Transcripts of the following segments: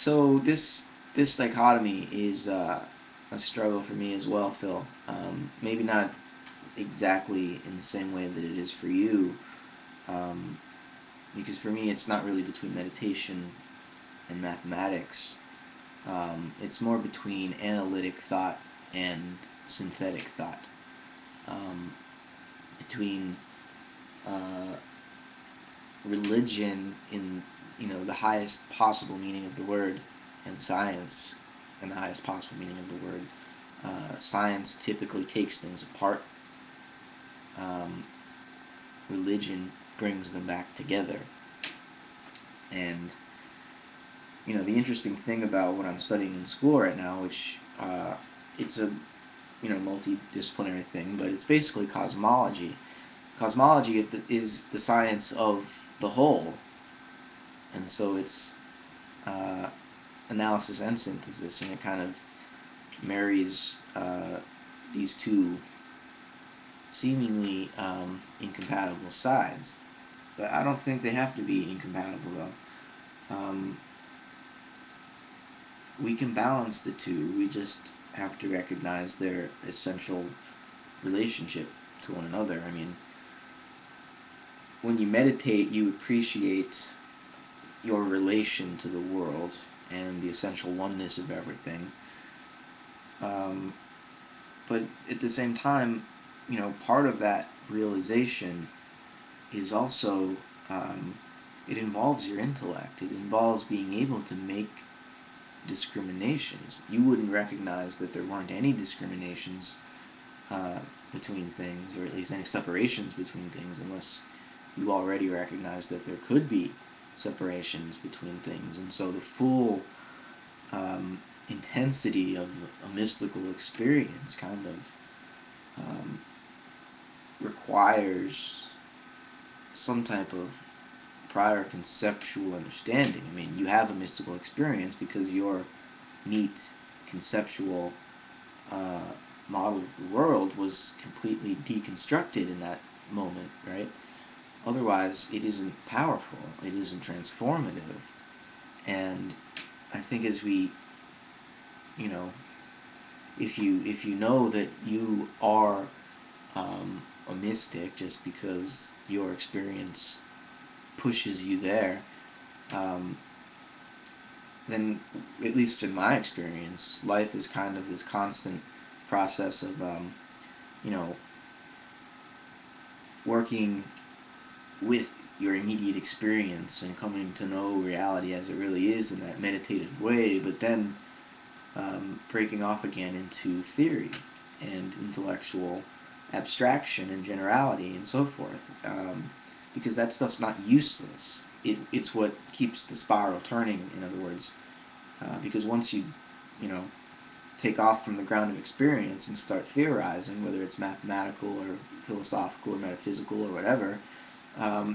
So this dichotomy is a struggle for me as well, Phil. Maybe not exactly in the same way that it is for you, um, because for me it's not really between meditation and mathematics. It's more between analytic thought and synthetic thought. Um, between uh, religion in the highest possible meaning of the word, and science in the highest possible meaning of the word. Science typically takes things apart. Um, Religion brings them back together. And the interesting thing about what I'm studying in school right now, which it's a multidisciplinary thing, but it's basically cosmology. Cosmology is the science of the whole, and so it's uh, analysis and synthesis, and it kind of marries these two seemingly incompatible sides. But I don't think they have to be incompatible, though. We can balance the two. We just have to recognize their essential relationship to one another. I mean, when you meditate, you appreciate your relation to the world and the essential oneness of everything. Um, but at the same time, part of that realization is also it involves your intellect. It involves being able to make discriminations. You wouldn't recognize that there weren't any discriminations uh, between things, or at least any separations between things, unless you already recognize that there could be separations between things. And so the full intensity of a mystical experience kind of um, requires some type of prior conceptual understanding. I mean, you have a mystical experience because your neat conceptual uh, model of the world was completely deconstructed in that moment, right? Otherwise, it isn't powerful, it isn't transformative. And I think as we, you know, if you know that you are a mystic just because your experience pushes you there, um, then at least in my experience, life is kind of this constant process of you know working with your immediate experience and coming to know reality as it really is in that meditative way, but then breaking off again into theory and intellectual abstraction and generality and so forth. Because that stuff's not useless. It's what keeps the spiral turning, in other words. Because once you know, take off from the ground of experience and start theorizing, whether it's mathematical or philosophical or metaphysical or whatever,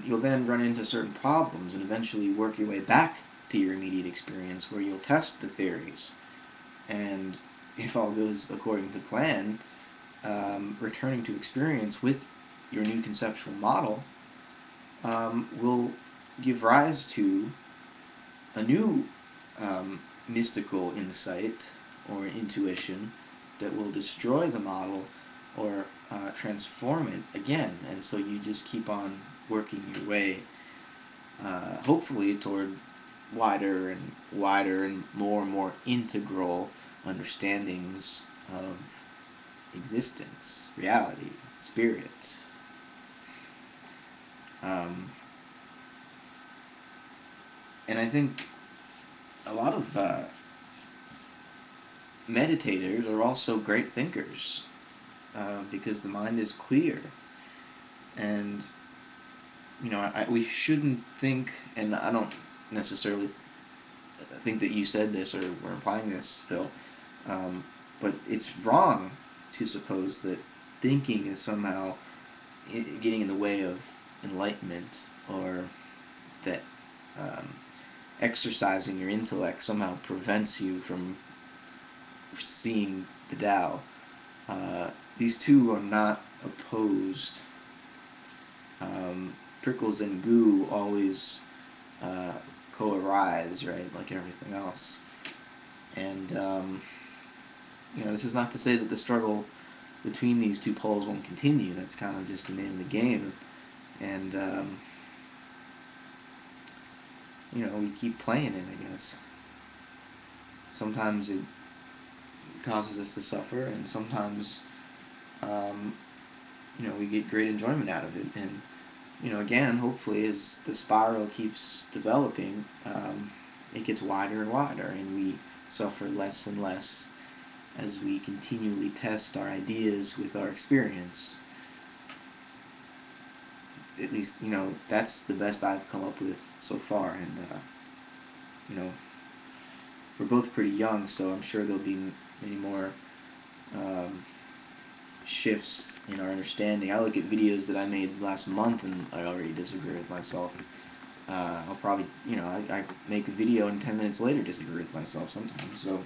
you'll then run into certain problems and eventually work your way back to your immediate experience where you'll test the theories. And if all goes according to plan, returning to experience with your new conceptual model will give rise to a new mystical insight or intuition that will destroy the model or transform it again. And so you just keep on working your way, hopefully, toward wider and more integral understandings of existence, reality, spirit. Um, and I think a lot of meditators are also great thinkers because the mind is clear. And, we shouldn't think, and I don't necessarily think that you said this or were implying this, Phil, um, but it's wrong to suppose that thinking is somehow getting in the way of enlightenment, or that um, exercising your intellect somehow prevents you from seeing the Tao. These two are not opposed. Prickles and goo always co-arise, right, like everything else. And this is not to say that the struggle between these two poles won't continue. That's kind of just the name of the game. And we keep playing it, I guess. Sometimes it causes us to suffer, and sometimes we get great enjoyment out of it. And again, hopefully, as the spiral keeps developing, it gets wider and wider, and we suffer less and less as we continually test our ideas with our experience. At least, that's the best I've come up with so far. And we're both pretty young, so I'm sure there'll be many more shifts in our understanding. I look at videos that I made last month and I already disagree with myself. I'll probably, I make a video and 10 minutes later disagree with myself sometimes. So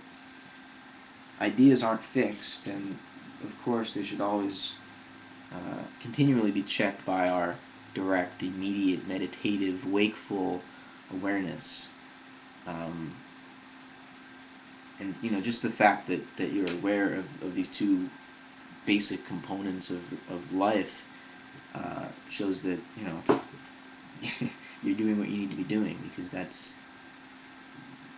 ideas aren't fixed, and of course they should always continually be checked by our direct, immediate, meditative, wakeful awareness. And just the fact that you're aware of these two basic components of life shows that you're doing what you need to be doing, because that's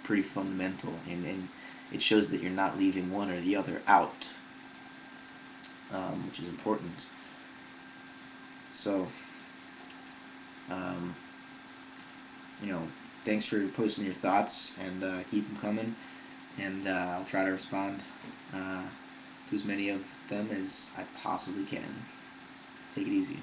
pretty fundamental, and it shows that you're not leaving one or the other out, which is important. So thanks for posting your thoughts, and keep them coming, and I'll try to respond to as many of them as I possibly can. Take it easy.